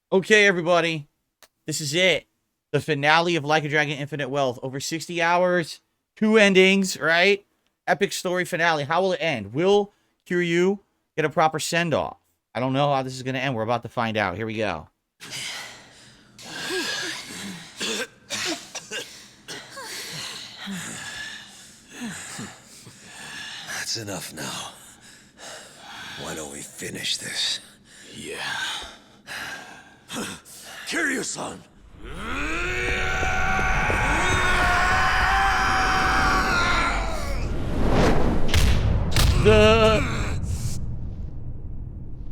Okay, everybody, this is it. The finale of Like a Dragon Infinite Wealth. Over 60 hours, 2 endings, right? Epic story finale. How will it end? Will Kiryu get a proper send-off? I don't know how this is going to end. We're about to find out. Here we go. That's enough now. Why don't we finish this? Yeah. Kiryu-san!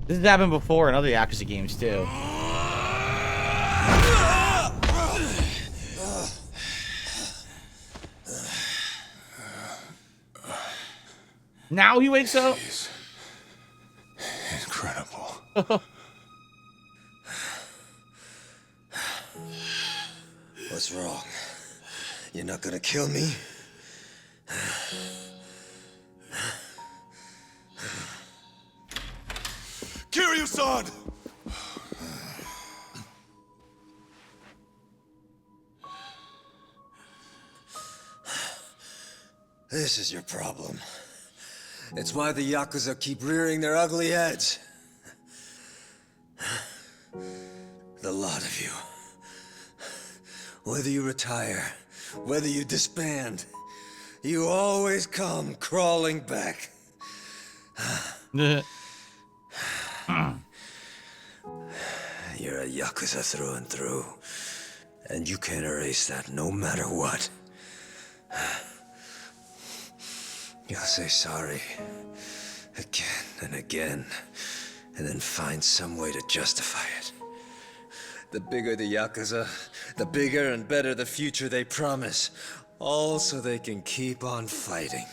This has happened before in other Yakuza games, too. Now he wakes up? He's incredible. What's wrong? You're not gonna kill me? Kiryu-san! This is your problem. It's why the Yakuza keep rearing their ugly heads. The lot of you. Whether you retire, whether you disband, you always come crawling back. You're a Yakuza through and through, and you can't erase that no matter what. You'll say sorry again and again, and then find some way to justify it. The bigger the Yakuza, the bigger and better the future they promise, all so they can keep on fighting.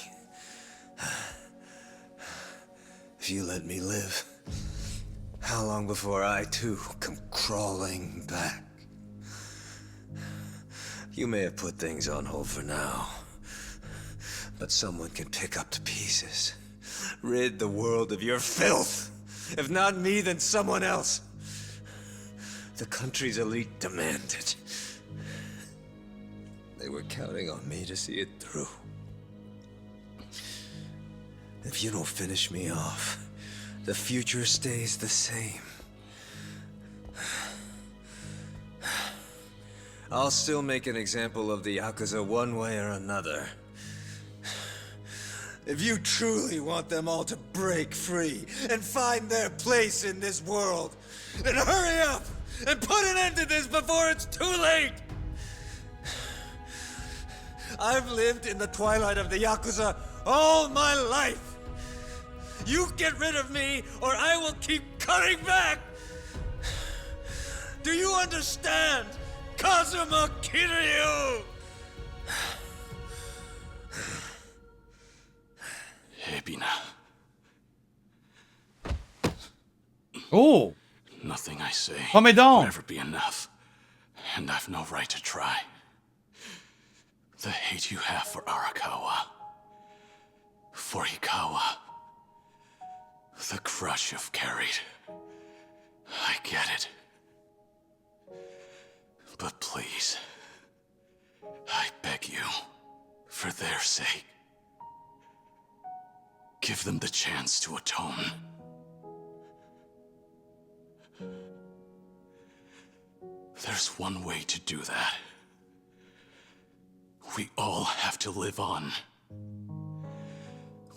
If you let me live, how long before I too come crawling back? You may have put things on hold for now, but someone can pick up the pieces. Rid the world of your filth. If not me, then someone else. The country's elite demand it. They were counting on me to see it through. If you don't finish me off, the future stays the same. I'll still make an example of the Yakuza one way or another. If you truly want them all to break free and find their place in this world, then hurry up and put an end to this before it's too late! I've lived in the twilight of the Yakuza all my life! You get rid of me, or I will keep cutting back! Do you understand, Kazuma Kiryu? Ebina. Oh, Nothing I say Hamedon. will ever be enough, and I've no right to try. The hate you have for Arakawa, for Hikawa, the crush you've carried, I get it. But please, I beg you, for their sake, give them the chance to atone. There's one way to do that. We all have to live on.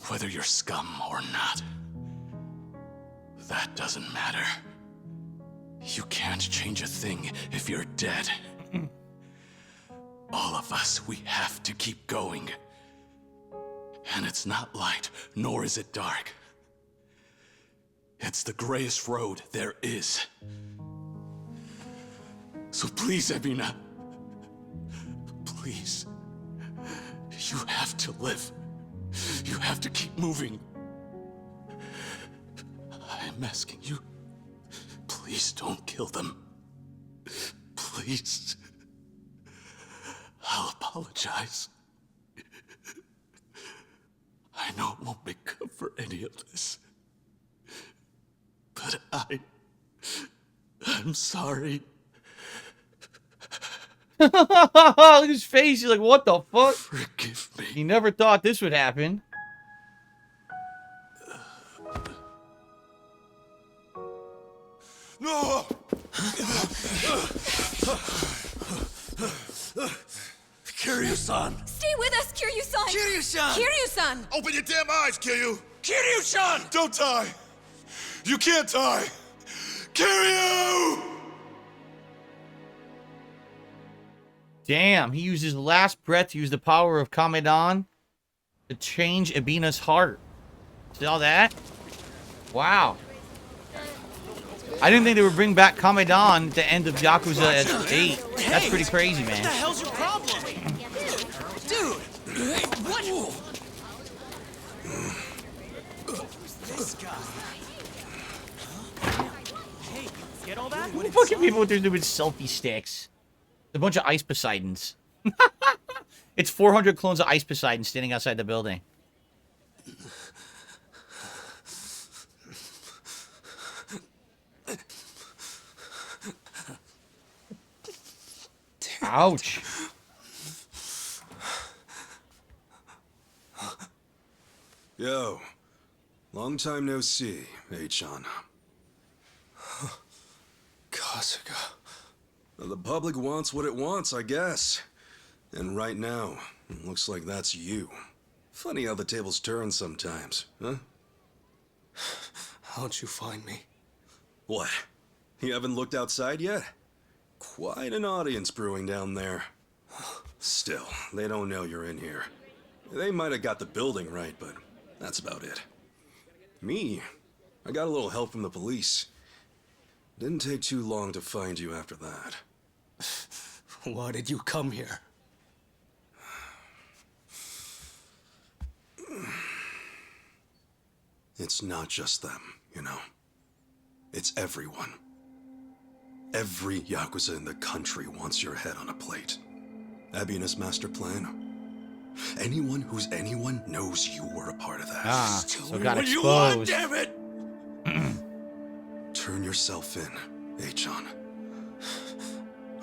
Whether you're scum or not. That doesn't matter. You can't change a thing if you're dead. All of us, we have to keep going. And it's not light, nor is it dark. It's the grayest road there is. So please, Ebina. Please. You have to live. You have to keep moving. I'm asking you, please don't kill them. Please. I'll apologize. I know it won't make up for any of this. But I'm sorry. Look at his face. He's like, what the fuck? Forgive me. He never thought this would happen. No! Kiryu-san! Stay with us, Kiryu-san! Kiryu-san! Kiryu-san! Open your damn eyes, Kiryu! Kiryu-san! Don't die! You can't die! Kiryu! Damn, he used his last breath to use the power of Kamedon to change Ebinuma's heart. See all that? Wow. I didn't think they would bring back Kamedon at the end of Yakuza at 8. That's pretty crazy, man. What the hell's your problem? Dude! What? This guy. Hey, get all that? What fucking people with their stupid selfie sticks? A bunch of Ice Poseidons. It's 400 clones of Ice Poseidon standing outside the building. Ouch. Yo, long time no see, H-chan. Kasuga. The public wants what it wants, I guess. And right now, it looks like that's you. Funny how the tables turn sometimes, huh? How'd you find me? What? You haven't looked outside yet? Quite an audience brewing down there. Still, they don't know you're in here. They might have got the building right, but that's about it. Me? I got a little help from the police. Didn't take too long to find you after that. Why did you come here? It's not just them, you know. It's everyone. Every Yakuza in the country wants your head on a plate. Ebinuma's master plan. Anyone who's anyone knows you were a part of that. Ah, Tell so me got what you want, exposed. damn it! Turn yourself in, H-chan.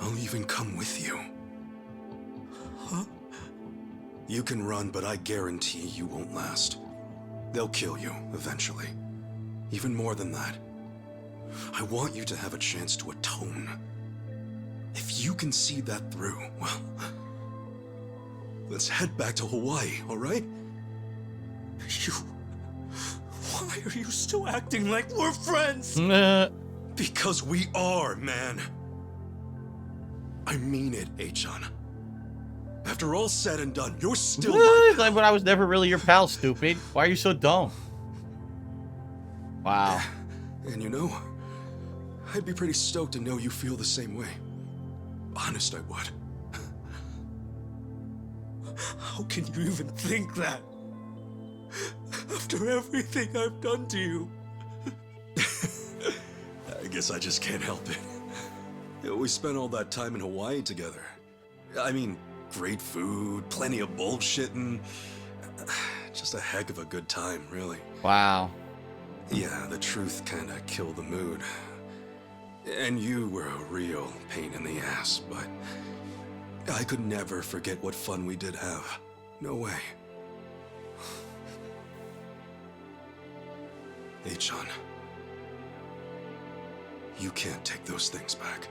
I'll even come with you. Huh? You can run, but I guarantee you won't last. They'll kill you, eventually. Even more than that. I want you to have a chance to atone. If you can see that through, well... let's head back to Hawaii, all right? You... Why are you still acting like we're friends? Because we are, man. I mean it, H-chan. After all said and done, you're still my Like, but I was never really your pal, stupid. Why are you so dumb? Wow. And you know, I'd be pretty stoked to know you feel the same way. Honest, I would. How can you even think that? After everything I've done to you. I guess I just can't help it. We spent all that time in Hawaii together. I mean, great food, plenty of bullshitting. Just a heck of a good time, really. Wow. Yeah, the truth kinda killed the mood. And you were a real pain in the ass, but I could never forget what fun we did have. No way. H-chan, you can't take those things back.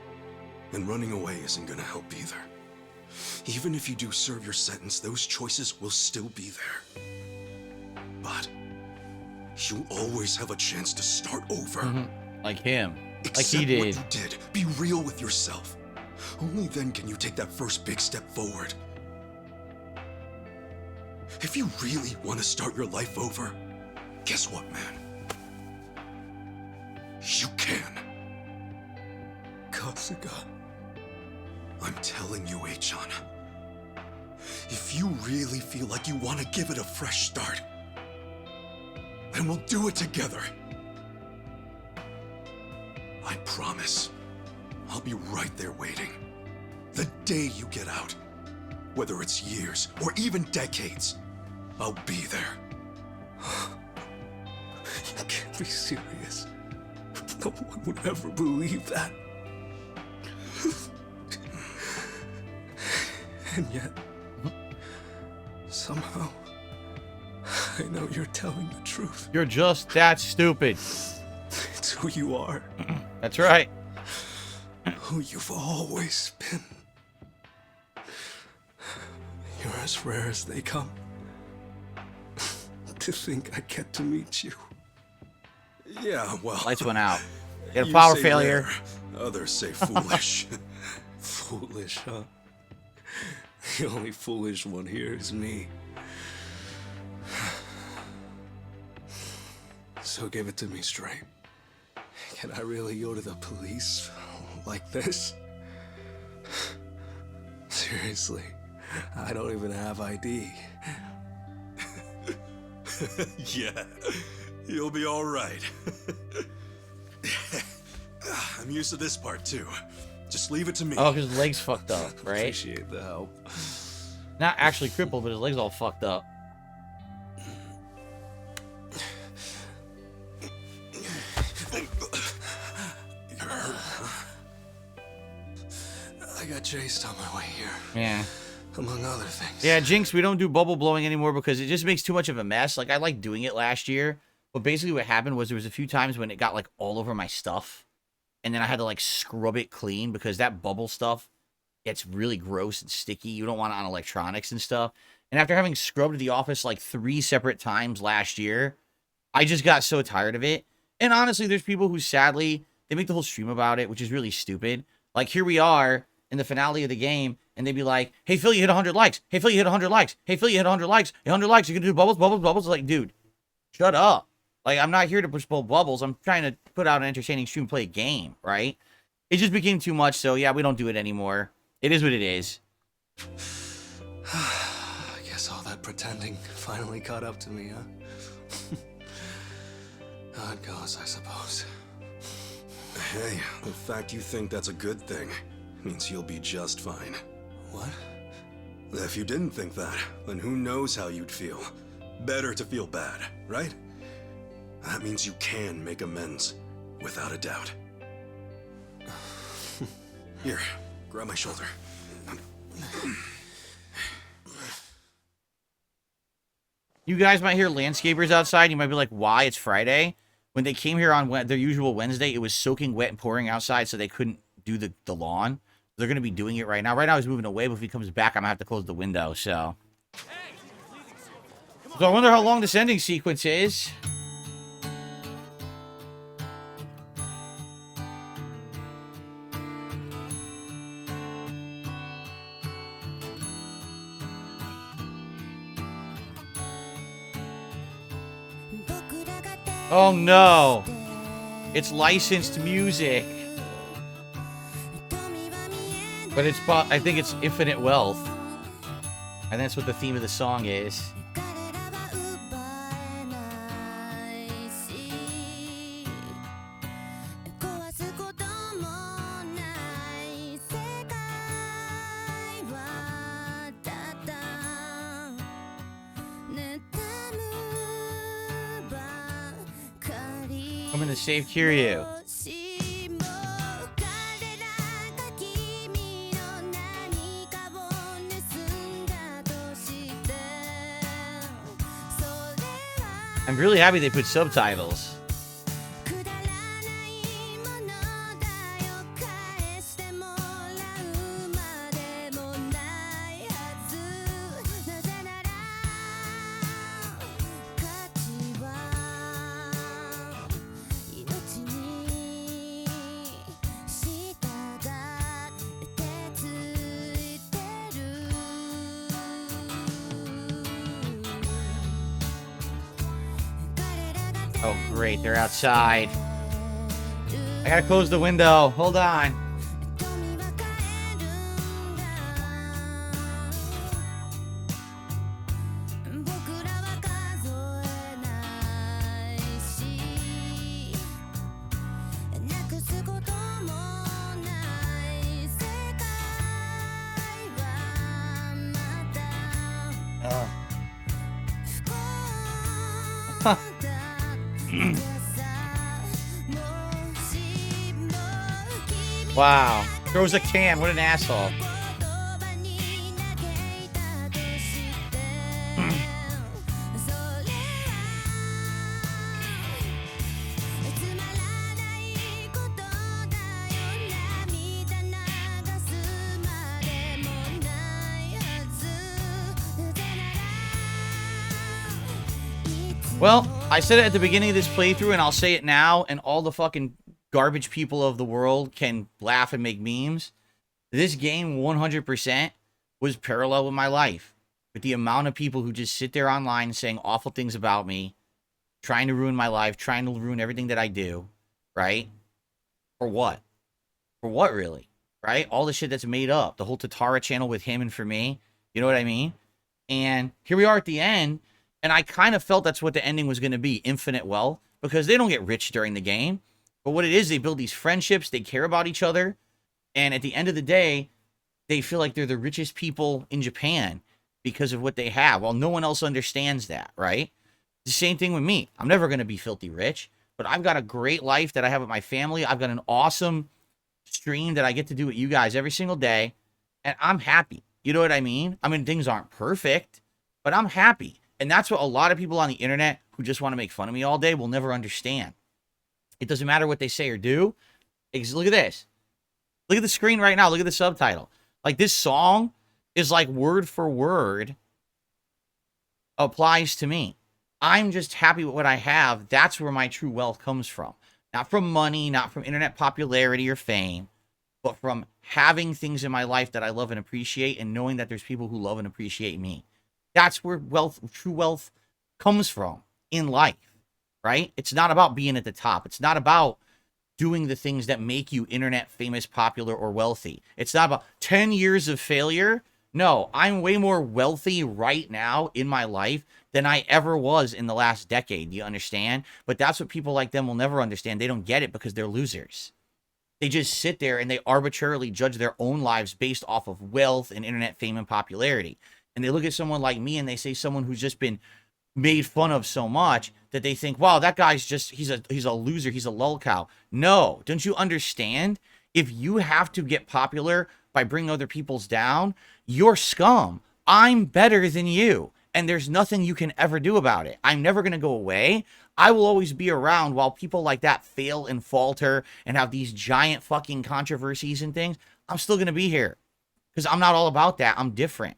And running away isn't gonna help either. Even if you do serve your sentence, those choices will still be there. But you'll always have a chance to start over. Like him. Accept Like he did. what you did. Be real with yourself. Only then can you take that first big step forward. If you really want to start your life over, guess what, man? You can. Kasuga. I'm telling you, H-chan. If you really feel like you want to give it a fresh start, then we'll do it together. I promise. I'll be right there waiting. The day you get out. Whether it's years or even decades, I'll be there. You can't be serious. No one would ever believe that. And yet, somehow, I know you're telling the truth. You're just that stupid. It's who you are. That's right. Who you've always been. You're as rare as they come. To think I get to meet you. Yeah, well. Lights went out. You had a you power say failure. rare, others say foolish. Foolish, huh? The only foolish one here is me. So give it to me straight. Can I really go to the police like this? Seriously, I don't even have ID. Yeah, you'll be all right. I'm used to this part too. Just leave it to me. Oh, because his leg's fucked up, right? Appreciate the help. Not actually crippled, but his leg's all fucked up. I got chased on my way here, Yeah. among other things. Yeah, Jinx, we don't do bubble blowing anymore because it just makes too much of a mess. Like, I liked doing it last year, but basically what happened was there was a few times when it got, like, all over my stuff, and then I had to, like, scrub it clean because that bubble stuff gets really gross and sticky. You don't want it on electronics and stuff. And after having scrubbed the office, like, 3 separate times last year, I just got so tired of it. And honestly, there's people who, sadly, they make the whole stream about it, which is really stupid. Like, here we are in the finale of the game, and they'd be like, hey, Phil, you hit 100 likes. Hey, Phil, you hit 100 likes. Hey, Phil, you hit 100 likes. 100 likes. You're going to do bubbles, bubbles, bubbles. Like, dude, shut up. Like, I'm not here to push bubbles. I'm trying to put out an entertaining stream, play a game, right? It just became too much, so yeah, we don't do it anymore. It is what it is. I guess all that pretending finally caught up to me, huh? How it goes, I suppose. Hey, the fact you think that's a good thing means you'll be just fine. What? If you didn't think that, then who knows how you'd feel. Better to feel bad, right? That means you can make amends, without a doubt. Here, grab my shoulder. You guys might hear landscapers outside. You might be like, why? It's Friday. When they came here on their usual Wednesday, it was soaking wet and pouring outside, so they couldn't do the lawn. They're going to be doing it right now. Right now, he's moving away, but if he comes back, I'm going to have to close the window, so I wonder how long this ending sequence is. Oh no, it's licensed music, but I think it's Infinite Wealth, and that's what the theme of the song is. Coming to save Kiryu. I'm really happy they put subtitles. Oh, great. They're outside. I gotta close the window. Hold on. Wow. Throws a can. What an asshole. Well, I said it at the beginning of this playthrough, and I'll say it now, and all the fucking garbage people of the world can laugh and make memes. This game 100% was parallel with my life. With the amount of people who just sit there online saying awful things about me, trying to ruin my life, trying to ruin everything that I do, right? For what? For what, really? Right? All the shit that's made up. The whole Tatara channel with him and for me. You know what I mean? And here we are at the end. And I kind of felt that's what the ending was going to be. Infinite wealth. Because they don't get rich during the game. But what it is, they build these friendships. They care about each other. And at the end of the day, they feel like they're the richest people in Japan because of what they have. Well, no one else understands that, right? The same thing with me. I'm never going to be filthy rich. But I've got a great life that I have with my family. I've got an awesome stream that I get to do with you guys every single day. And I'm happy. You know what I mean? I mean, things aren't perfect. But I'm happy. And that's what a lot of people on the internet who just want to make fun of me all day will never understand. It doesn't matter what they say or do. Look at this. Look at the screen right now. Look at the subtitle. Like, this song is like word for word applies to me. I'm just happy with what I have. That's where my true wealth comes from. Not from money, not from internet popularity or fame, but from having things in my life that I love and appreciate and knowing that there's people who love and appreciate me. That's where true wealth comes from in life, right? It's not about being at the top. It's not about doing the things that make you internet famous, popular, or wealthy. It's not about 10 years of failure. No, I'm way more wealthy right now in my life than I ever was in the last decade. You understand? But that's what people like them will never understand. They don't get it because they're losers. They just sit there and they arbitrarily judge their own lives based off of wealth and internet fame and popularity. And they look at someone like me and they say someone who's just been made fun of so much that they think, wow, that guy's just, he's a loser. He's a lolcow. No, don't you understand? If you have to get popular by bringing other people's down, you're scum. I'm better than you. And there's nothing you can ever do about it. I'm never going to go away. I will always be around while people like that fail and falter and have these giant fucking controversies and things. I'm still going to be here because I'm not all about that. I'm different.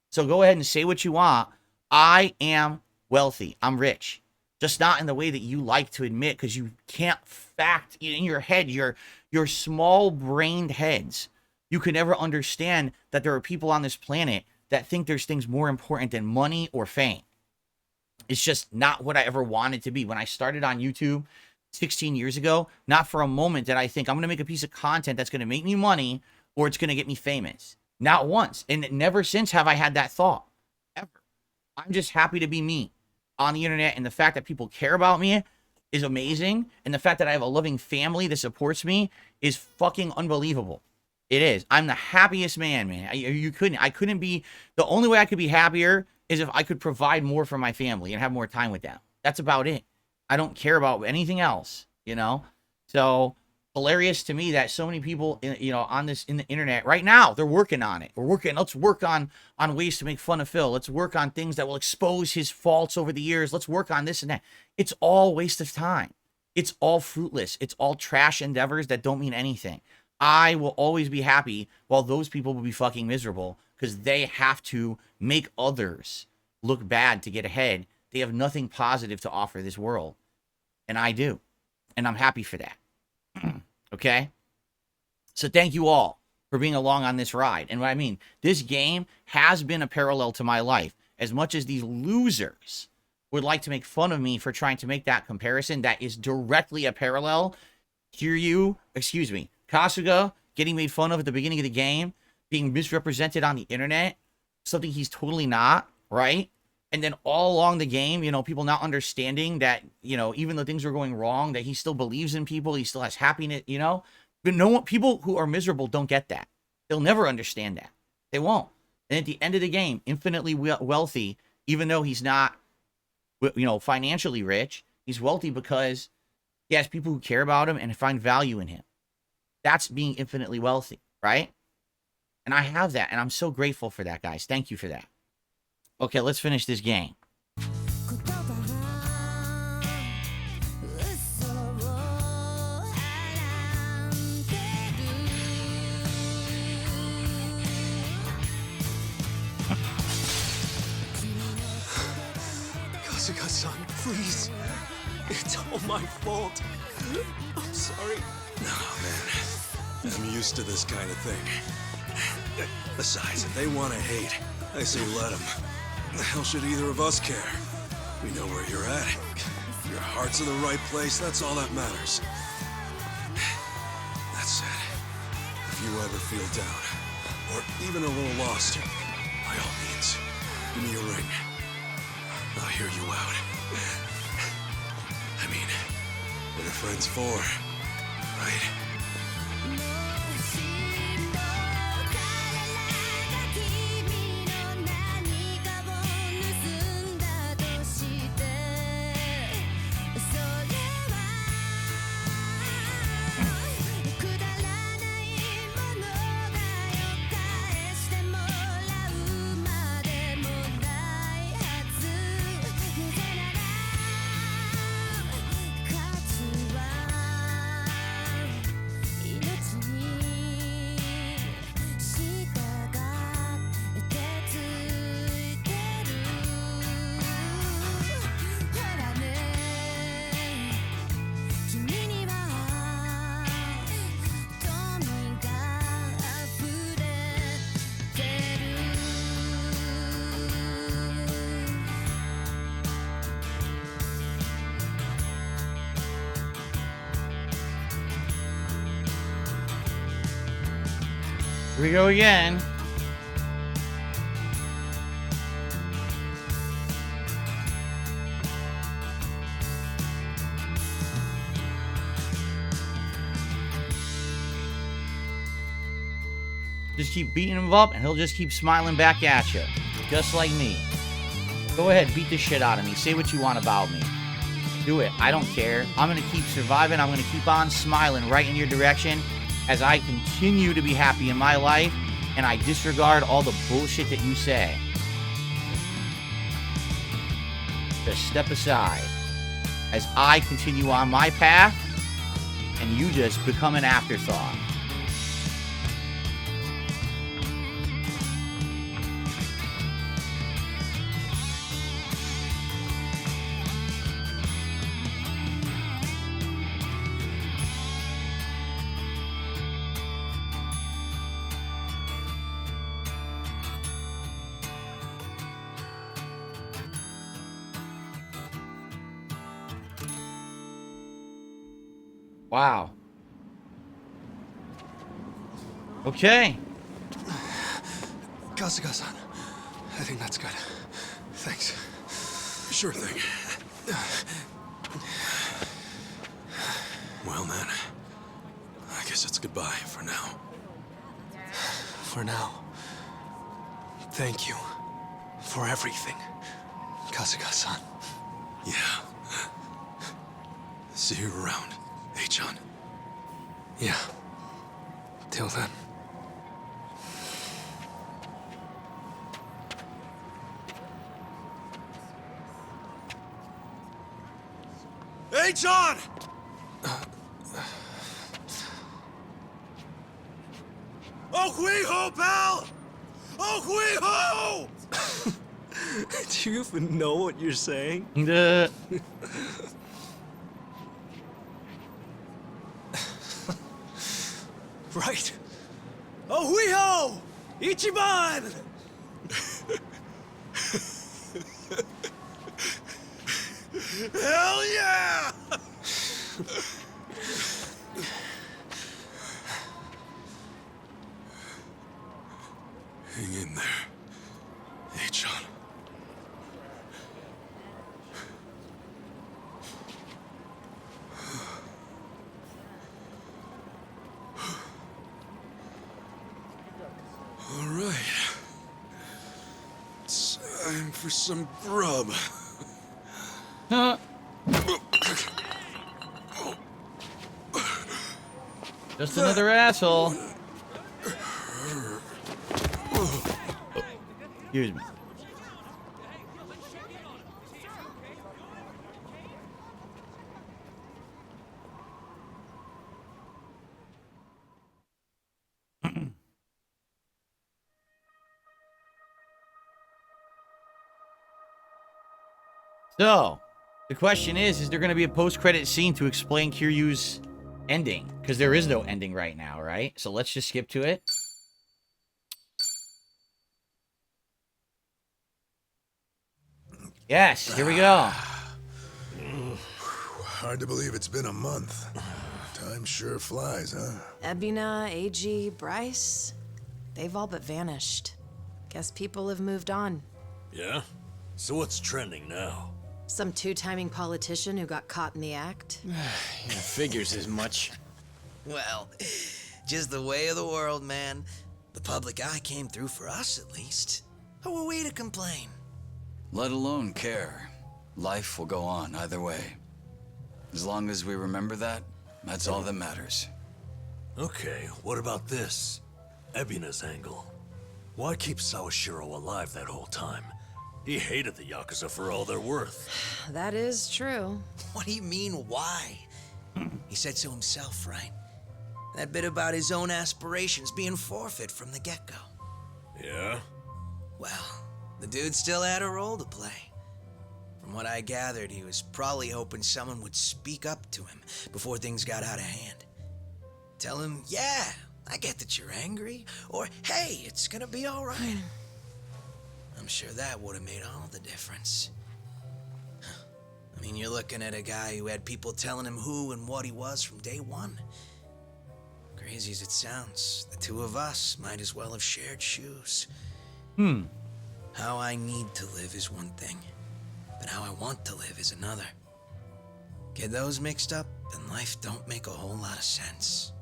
So go ahead and say what you want. I am wealthy. I'm rich. Just not in the way that you like to admit, because you can't fact in your head, your small-brained heads. You can never understand that there are people on this planet that think there's things more important than money or fame. It's just not what I ever wanted to be. When I started on YouTube 16 years ago, not for a moment did I think I'm going to make a piece of content that's going to make me money or it's going to get me famous. Not once. And never since have I had that thought. Ever. I'm just happy to be me on the internet. And the fact that people care about me is amazing. And the fact that I have a loving family that supports me is fucking unbelievable. It is. I'm the happiest man, man. I couldn't be, the only way I could be happier is if I could provide more for my family and have more time with them. That's about it. I don't care about anything else, you know? So hilarious to me that so many people, you know, on this, in the internet right now, they're working on it. Let's work on ways to make fun of Phil. Let's work on things that will expose his faults over the years. Let's work on this and that. It's all waste of time. It's all fruitless. It's all trash endeavors that don't mean anything. I will always be happy while those people will be fucking miserable because they have to make others look bad to get ahead. They have nothing positive to offer this world. And I do. And I'm happy for that. Okay? So thank you all for being along on this ride. And what I mean, this game has been a parallel to my life. As much as these losers would like to make fun of me for trying to make that comparison, that is directly a parallel. Kiryu, Kasuga getting made fun of at the beginning of the game, being misrepresented on the internet, something he's totally not, right? And then all along the game, you know, people not understanding that, you know, even though things are going wrong, that he still believes in people, he still has happiness, you know? But no one, people who are miserable don't get that. They'll never understand that. They won't. And at the end of the game, infinitely wealthy, even though he's not, you know, financially rich, he's wealthy because he has people who care about him and find value in him. That's being infinitely wealthy. right? And I have that, and I'm so grateful for that, guys. Thank you for that. Okay, let's finish this game. Kasuga-san, please. It's all my fault. I'm sorry. No, man. I'm used to this kind of thing. Besides, if they want to hate, I say let them. The hell should either of us care? We know where you're at. Your heart's in the right place, that's all that matters. That said, if you ever feel down, or even a little lost, by all means, give me a ring. I'll hear you out. I mean, what are friends for, right? Here we go again. Just keep beating him up, and he'll just keep smiling back at you. Just like me. Go ahead, beat the shit out of me. Say what you want about me. Do it. I don't care. I'm going to keep surviving. I'm going to keep on smiling right in your direction as I continue to be happy in my life, and I disregard all the bullshit that you say. Just step aside as I continue on my path, and you just become an afterthought. Wow. Okay. Kasuga-san, I think that's good. Thanks. Sure thing. Well, man, I guess it's goodbye for now. For now. Thank you for everything, Kasuga-san. Yeah. See you around, Hey-chan. Yeah. Till then. Hey-chan! Oh-hui-ho, pal! Oh-hui-ho! Do you even know what you're saying? Right. Oh-hui-ho! Ichiban! Hell yeah! Hang in there, Hey-chan. All right. It's time for some grub. Just another asshole. Excuse me. So, the question is there going to be a post-credit scene to explain Kiryu's ending? Because there is no ending right now, right? So let's just skip to it. Yes, here we go. Hard to believe it's been a month. Time sure flies, huh? Ebina, AG, Bryce, they've all but vanished. Guess people have moved on. Yeah? So what's trending now? Some two-timing politician who got caught in the act. Figures as much. Well, just the way of the world, man. The public eye came through for us, at least. Who are we to complain? Let alone care. Life will go on either way. As long as we remember that, that's all that matters. Okay, what about this? Ebina's angle. Why keep Sawashiro alive that whole time? He hated the Yakuza for all they're worth. That is true. What do you mean, why? He said so himself, right? That bit about his own aspirations being forfeit from the get-go. Yeah? Well, the dude still had a role to play. From what I gathered, he was probably hoping someone would speak up to him before things got out of hand. Tell him, yeah, I get that you're angry, or hey, it's gonna be all right. I'm sure that would have made all the difference. I mean, you're looking at a guy who had people telling him who and what he was from day one. Crazy as it sounds, the two of us might as well have shared shoes. How I need to live is one thing, but how I want to live is another. Get those mixed up, then life don't make a whole lot of sense.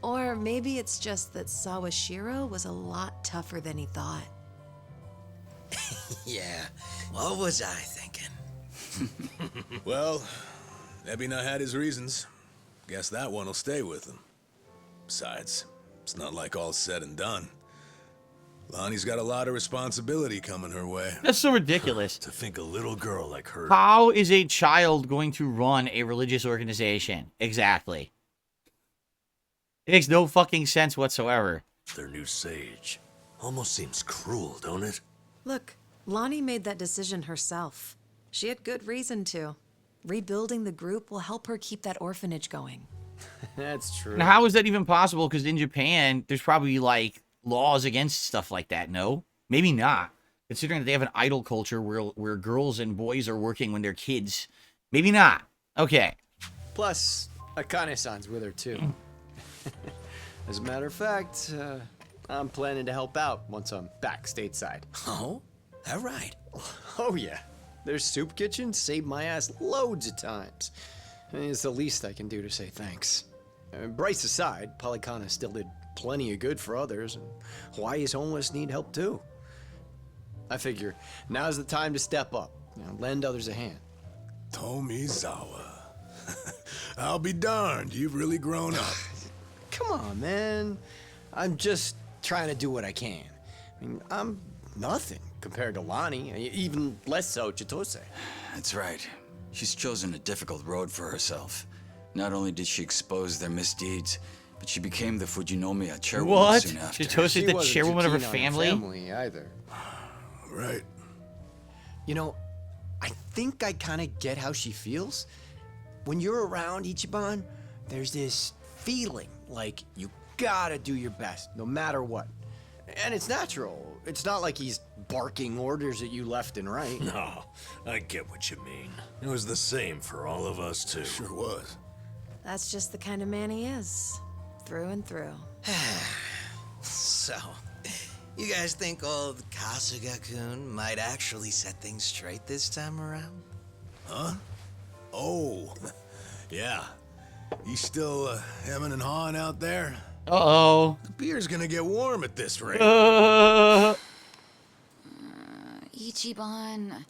Or maybe it's just that Sawashiro was a lot tougher than he thought. Yeah, what was I thinking? Well, Ebina had his reasons. Guess that one will stay with him. Besides, it's not like all said and done. Lonnie's got a lot of responsibility coming her way. That's so ridiculous. To think a little girl like her... How is a child going to run a religious organization? Exactly. It makes no fucking sense whatsoever. Their new sage. Almost seems cruel, don't it? Look, Lonnie made that decision herself. She had good reason to. Rebuilding the group will help her keep that orphanage going. That's true. Now, how is that even possible? Because in Japan, there's probably, like, laws against stuff like that, no? Maybe not. Considering that they have an idol culture where girls and boys are working when they're kids. Maybe not. Okay. Plus, Akane-san's with her, too. As a matter of fact, I'm planning to help out once I'm back stateside. Oh? All right. Oh, yeah. Their soup kitchen saved my ass loads of times. I mean, it's the least I can do to say thanks. Bryce aside, Polycana still did plenty of good for others, and Hawaii's homeless need help too. I figure now's the time to step up, lend others a hand. Tomizawa. I'll be darned, you've really grown up. Come on, man. I'm just trying to do what I can. I mean, I'm nothing compared to Lonnie, even less so Chitose. That's right. She's chosen a difficult road for herself. Not only did she expose their misdeeds, but she became the Fujinomiya chairwoman What? soon after. Chitose the wasn't chairwoman too of her keen on family? either. Right. You know, I think I kind of get how she feels. When you're around Ichiban, there's this feeling like you gotta do your best, no matter what. And it's natural. It's not like he's barking orders at you left and right. No, I get what you mean. It was the same for all of us, too. Sure was. That's just the kind of man he is. Through and through. So, you guys think old Kasuga-kun might actually set things straight this time around? Huh? Oh, yeah. He's still hemming and hawing out there? Uh-oh. The beer's gonna get warm at this rate. Ichiban.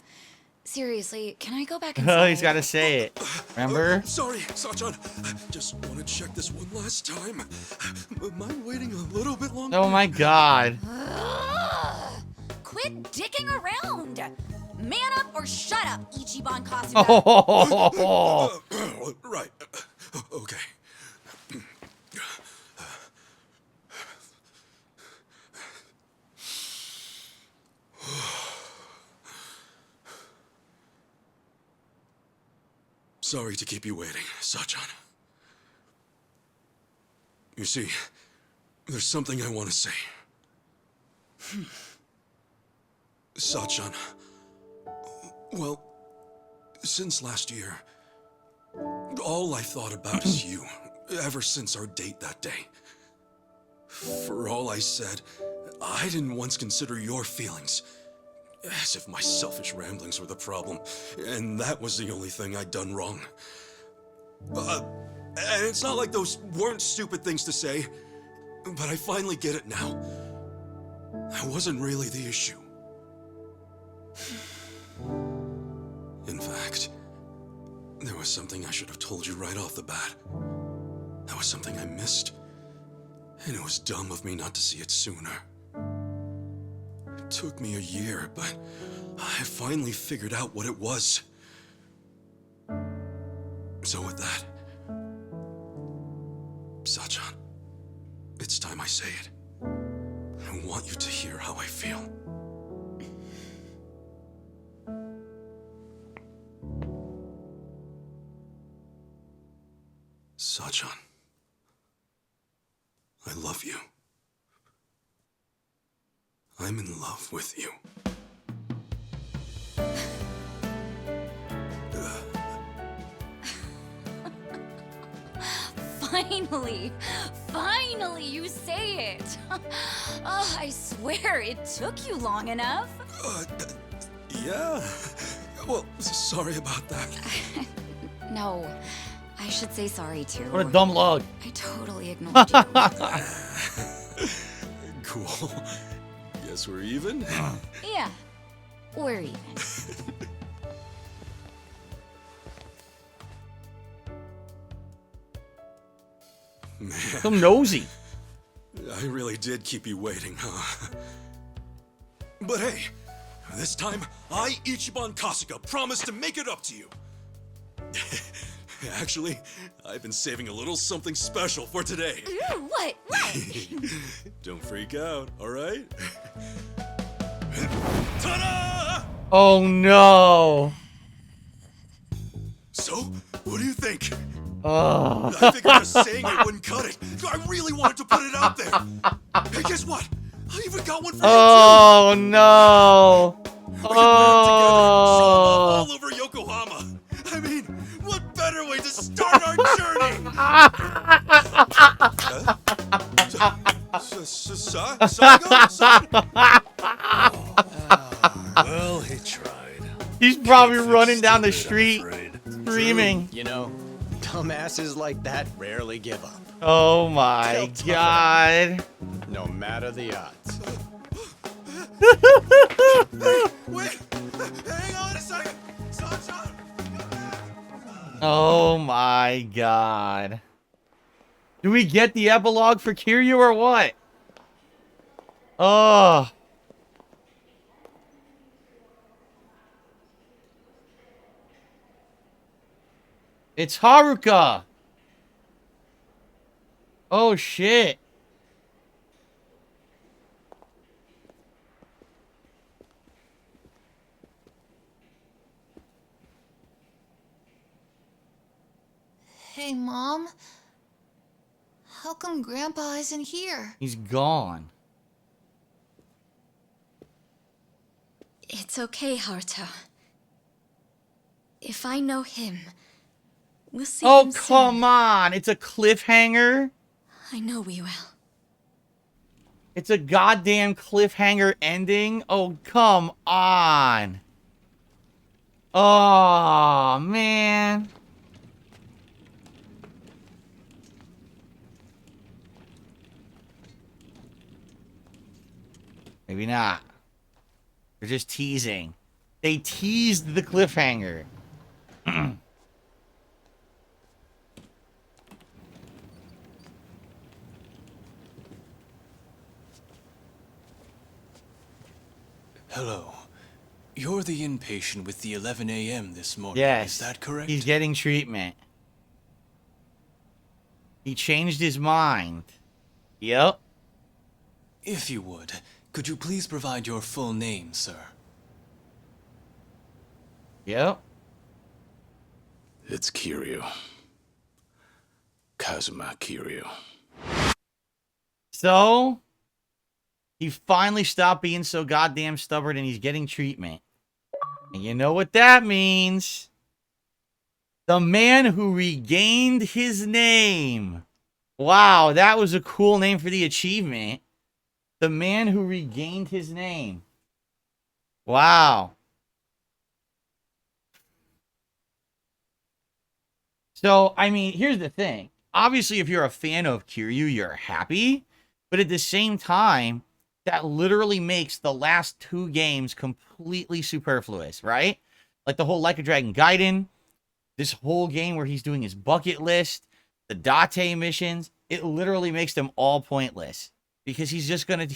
Seriously, can I go back inside? He's got to say it. Remember? Sorry, Sachan. Just want to check this one last time. Mind waiting a little bit longer? Oh my god. messing around. Man up or shut up, Ichiban Kasuga. Right. Okay. Sorry to keep you waiting, Sachan. You see, there's something I want to say. Sachan, well, since last year, all I've thought about is you, ever since our date that day. For all I said, I didn't once consider your feelings. As if my selfish ramblings were the problem, and that was the only thing I'd done wrong. And it's not like those weren't stupid things to say, but I finally get it now. I wasn't really the issue. In fact, there was something I should have told you right off the bat. That was something I missed, and it was dumb of me not to see it sooner. It took me a year, but I finally figured out what it was. So with that, Sachan, it's time I say it. I want you to hear how I feel. Sachan, I love you. I'm in love with you. Finally, you say it. Oh, I swear it took you long enough. Yeah. Well, sorry about that. No, I should say sorry too. What a dumb log. I totally ignored you. Cool. Guess we're even? Yeah, we're even. Man, So nosy. I really did keep you waiting, huh? But hey, this time, I, Ichiban Kasuga, promise to make it up to you. Actually, I've been saving a little something special for today. Ooh, what? Don't freak out, alright? Ta-da! Oh no. So, what do you think? Oh. I figured just saying it wouldn't cut it. I really wanted to put it out there. Hey, guess what? I even got one for Oh no. you too. We can wear it together, show 'em off Oh. all over Yokohama. I mean, what better way to start our journey? Well, he tried. He's probably running down the street screaming. You know, dumbasses like that rarely give up, Oh my god. no matter the odds. Wait, hang on a second. Sunshine. Oh my god. Do we get the epilogue for Kiryu or what? Oh. It's Haruka. Oh shit. Hey, Mom. How come Grandpa isn't here? He's gone. It's okay, Haruto. If I know him, we'll see Oh, him soon. come on. It's a cliffhanger. I know we will. It's a goddamn cliffhanger ending. Oh, come on. Oh, man. Maybe not. They're just teasing. They teased the cliffhanger. Hello. You're the inpatient with the 11 a.m. this morning, Yes. is that correct? He's getting treatment. He changed his mind. Yep. If you would, could you please provide your full name, sir? Yep. It's Kiryu. Kazuma Kiryu. So, he finally stopped being so goddamn stubborn and he's getting treatment. And you know what that means? The man who regained his name. Wow, that was a cool name for the achievement. The man who regained his name. Wow. So, I mean, here's the thing. Obviously, if you're a fan of Kiryu, you're happy. But at the same time, that literally makes the last 2 games completely superfluous, right? Like the whole Like a Dragon Gaiden, this whole game where he's doing his bucket list, the Date missions, it literally makes them all pointless. Because he's just gonna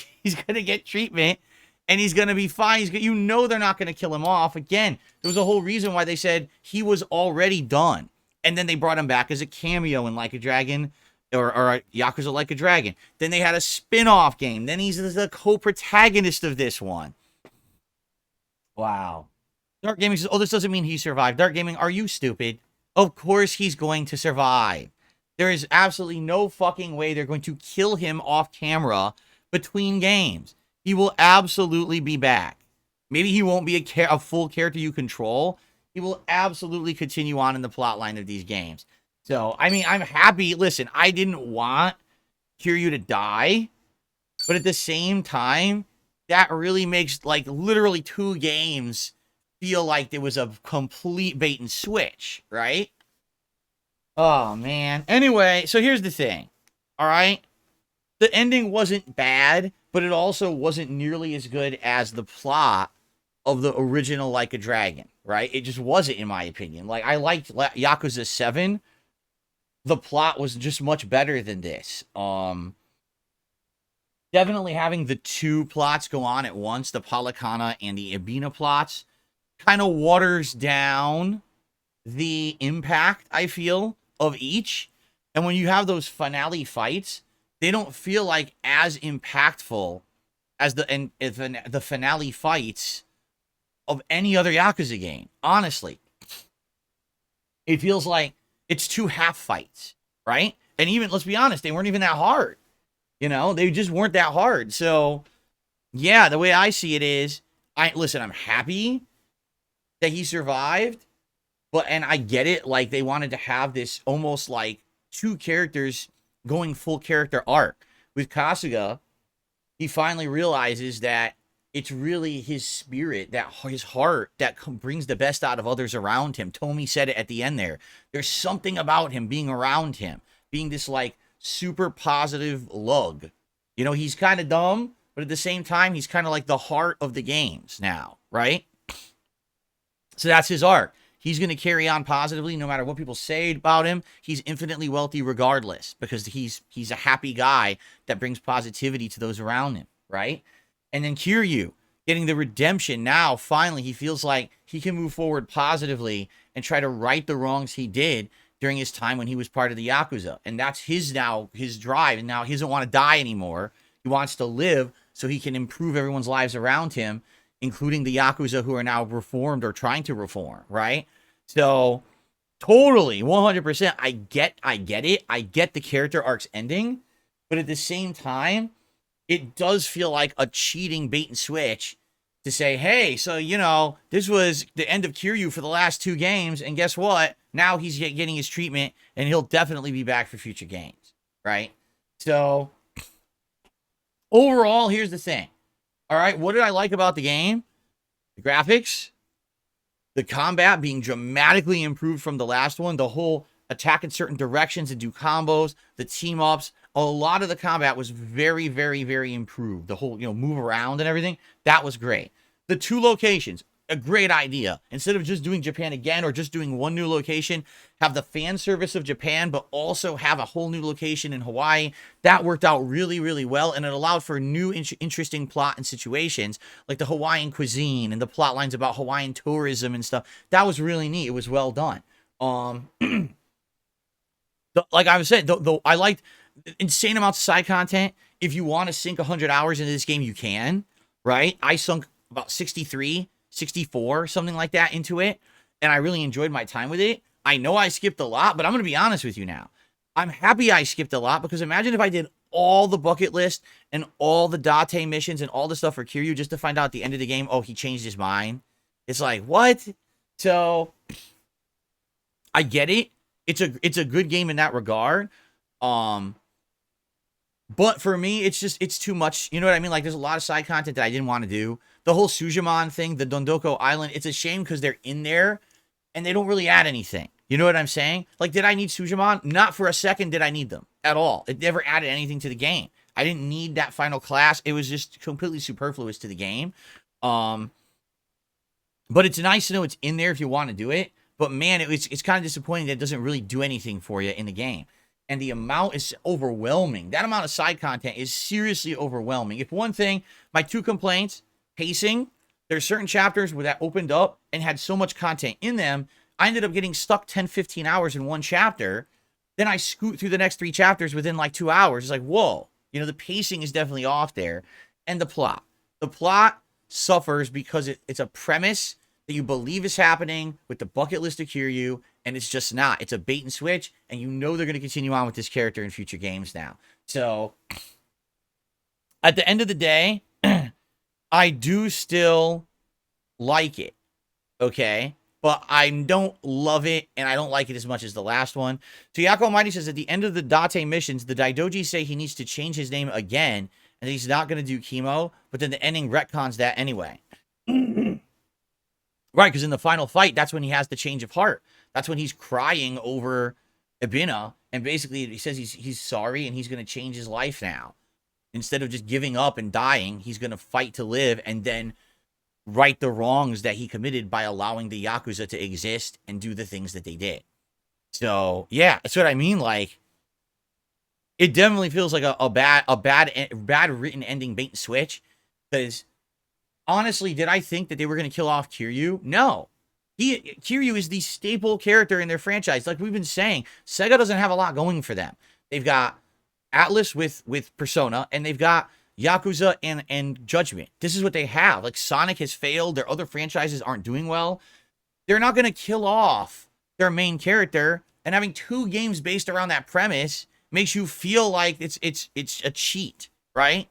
get treatment and he's gonna be fine. You know they're not gonna kill him off. Again, there was a whole reason why they said he was already done. And then they brought him back as a cameo in Like a Dragon or Yakuza Like a Dragon. Then they had a spin-off game. Then he's the co-protagonist of this one. Wow. Dark Gaming says, oh, this doesn't mean he survived. Dark Gaming, are you stupid? Of course he's going to survive. There is absolutely no fucking way they're going to kill him off camera between games. He will absolutely be back. Maybe he won't be a full character you control. He will absolutely continue on in the plot line of these games. So, I mean, I'm happy. Listen, I didn't want Kiryu to die. But at the same time, that really makes, like, literally 2 games feel like there was a complete bait and switch, right? Oh, man. Anyway, so here's the thing. All right? The ending wasn't bad, but it also wasn't nearly as good as the plot of the original Like a Dragon, right? It just wasn't, in my opinion. Like, I liked Yakuza 7. The plot was just much better than this. Definitely having the 2 plots go on at once, the Palikana and the Ebina plots, kind of waters down the impact, I feel, of each. And when you have those finale fights, they don't feel like as impactful as the finale fights of any other Yakuza game. Honestly, it feels like it's 2 half fights, right? And even, let's be honest, they weren't even that hard. You know, they just weren't that hard. So, yeah, the way I see it is, I'm happy that he survived, and I get it, like, they wanted to have this almost like 2 characters going full character arc. With Kasuga, he finally realizes that it's really his spirit, that his heart, that brings the best out of others around him. Tomi said it at the end there. There's something about him being around him, being this, like, super positive lug. You know, he's kind of dumb, but at the same time, he's kind of like the heart of the games now, right? So that's his arc. He's going to carry on positively no matter what people say about him. He's infinitely wealthy regardless because he's a happy guy that brings positivity to those around him, right? And then Kiryu getting the redemption. Now, finally, he feels like he can move forward positively and try to right the wrongs he did during his time when he was part of the Yakuza. And that's his drive. And now he doesn't want to die anymore. He wants to live so he can improve everyone's lives around him, including the Yakuza who are now reformed or trying to reform, right? So, totally, 100%, I get it. I get the character arc's ending. But at the same time, it does feel like a cheating bait and switch to say, hey, so, you know, this was the end of Kiryu for the last 2 games, and guess what? Now he's getting his treatment, and he'll definitely be back for future games, right? So, overall, here's the thing. All right, what did I like about the game? The graphics, the combat being dramatically improved from the last one, the whole attack in certain directions and do combos, the team-ups, a lot of the combat was very, very, very improved. The whole, move around and everything, that was great. The 2 locations, a great idea. Instead of just doing Japan again or just doing one new location, have the fan service of Japan, but also have a whole new location in Hawaii. That worked out really, really well, and it allowed for new interesting plot and situations, like the Hawaiian cuisine and the plot lines about Hawaiian tourism and stuff. That was really neat. It was well done. Like I was saying, I liked insane amounts of side content. If you want to sink 100 hours into this game, you can, right? I sunk about 63, 64, something like that into it, and I really enjoyed my time with it. I know I skipped a lot, but I'm going to be honest with you now. I'm happy I skipped a lot, because imagine if I did all the bucket list and all the Date missions and all the stuff for Kiryu just to find out at the end of the game, oh, he changed his mind. It's like, what? So, I get it. It's a good game in that regard. But for me, it's too much. You know what I mean? Like, there's a lot of side content that I didn't want to do. The whole Sujimon thing, the Dondoko Island, it's a shame because they're in there and they don't really add anything. You know what I'm saying? Like, did I need Sujimon? Not for a second did I need them at all. It never added anything to the game. I didn't need that final class. It was just completely superfluous to the game. But it's nice to know it's in there if you want to do it. But man, it's kind of disappointing that it doesn't really do anything for you in the game. And the amount is overwhelming. That amount of side content is seriously overwhelming. If one thing, my two complaints, pacing, there's certain chapters where that opened up and had so much content in them, I ended up getting stuck 10, 15 hours in one chapter. Then I scoot through the next 3 chapters within like 2 hours. It's like, whoa, you know, the pacing is definitely off there. And the plot. The plot suffers because it's a premise that you believe is happening with the bucket list of Kiryu, and it's just not. It's a bait and switch, and you know they're going to continue on with this character in future games now. So, at the end of the day, I do still like it, okay? But I don't love it, and I don't like it as much as the last one. So, Yako Almighty says, at the end of the Date missions, the Daidoji say he needs to change his name again, and he's not going to do chemo, but then the ending retcons that anyway. Right, because in the final fight, that's when he has the change of heart. That's when he's crying over Ebina, and basically he says he's sorry and he's going to change his life now. Instead of just giving up and dying, he's going to fight to live and then right the wrongs that he committed by allowing the Yakuza to exist and do the things that they did. So, yeah, that's what I mean. Like, it definitely feels like a bad written ending bait and switch, because honestly, did I think that they were going to kill off Kiryu? No. Kiryu is the staple character in their franchise. Like we've been saying, Sega doesn't have a lot going for them. They've got Atlas with Persona, and they've got Yakuza and Judgment. This is what they have. Like, Sonic has failed. Their other franchises aren't doing well. They're not going to kill off their main character, and having 2 games based around that premise makes you feel like it's a cheat, right?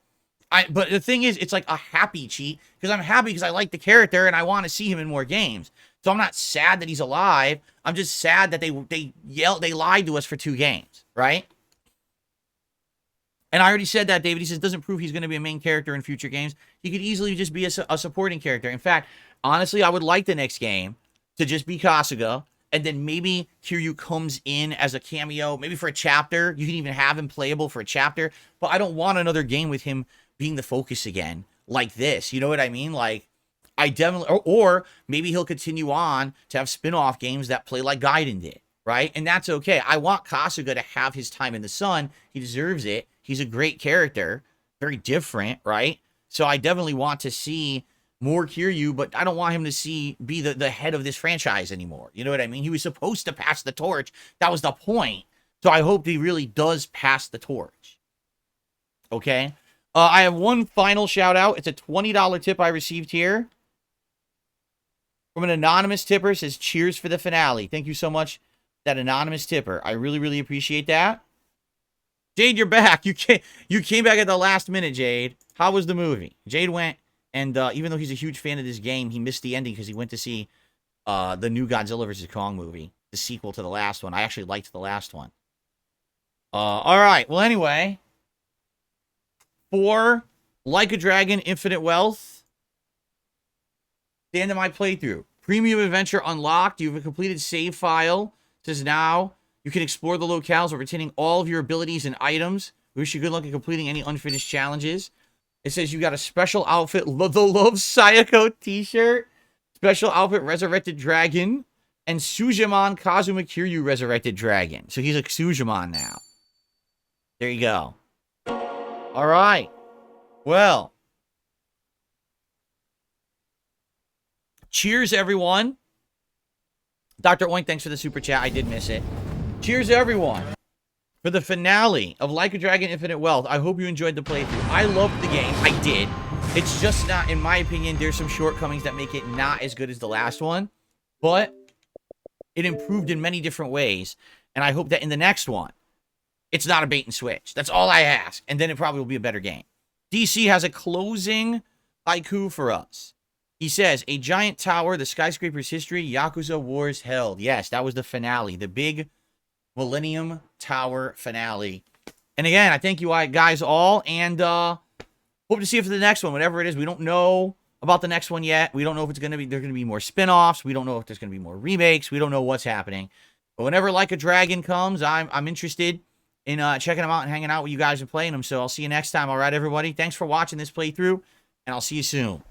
But the thing is, it's like a happy cheat, because I'm happy because I like the character and I want to see him in more games. So I'm not sad that he's alive. I'm just sad that they lied to us for 2 games, right? And I already said that, David. He says, doesn't prove he's going to be a main character in future games. He could easily just be a supporting character. In fact, honestly, I would like the next game to just be Kasuga, and then maybe Kiryu comes in as a cameo, maybe for a chapter. You can even have him playable for a chapter. But I don't want another game with him being the focus again like this. You know what I mean? Like, I definitely, or maybe he'll continue on to have spin-off games that play like Gaiden did, right? And that's okay. I want Kasuga to have his time in the sun. He deserves it. He's a great character, very different, right? So I definitely want to see more Kiryu, but I don't want him to be the head of this franchise anymore. You know what I mean? He was supposed to pass the torch. That was the point. So I hope he really does pass the torch. Okay? I have one final shout out. It's a $20 tip I received here from an anonymous tipper. It says, cheers for the finale. Thank you so much, that anonymous tipper. I really, really appreciate that. Jade, you're back. You came back at the last minute, Jade. How was the movie? Jade went, and even though he's a huge fan of this game, he missed the ending because he went to see the new Godzilla vs. Kong movie, the sequel to the last one. I actually liked the last one. All right. Well, anyway, for Like a Dragon Infinite Wealth, the end of my playthrough. Premium Adventure unlocked. You have a completed save file. It says now you can explore the locales while retaining all of your abilities and items. We wish you good luck in completing any unfinished challenges. It says you got a special outfit, the Love Sayako t-shirt. Special Outfit Resurrected Dragon. And Sujimon Kazuma Kiryu Resurrected Dragon. So he's a Sujimon now. There you go. All right. Well. Cheers, everyone. Dr. Oink, thanks for the super chat. I did miss it. Cheers, everyone. For the finale of Like a Dragon Infinite Wealth. I hope you enjoyed the playthrough. I loved the game. I did. It's just not, in my opinion, there's some shortcomings that make it not as good as the last one. But it improved in many different ways. And I hope that in the next one, it's not a bait and switch. That's all I ask. And then it probably will be a better game. DC has a closing haiku for us. He says, a giant tower, the skyscraper's history, Yakuza Wars held. Yes, that was the finale. The big Millennium Tower finale. And again, I thank you guys all. And hope to see you for the next one, whatever it is. We don't know about the next one yet. We don't know if it's going to be, there's going to be more spin-offs. We don't know if there's going to be more remakes. We don't know what's happening. But whenever Like a Dragon comes, I'm interested in checking them out and hanging out with you guys and playing them. So I'll see you next time. All right, everybody. Thanks for watching this playthrough, and I'll see you soon.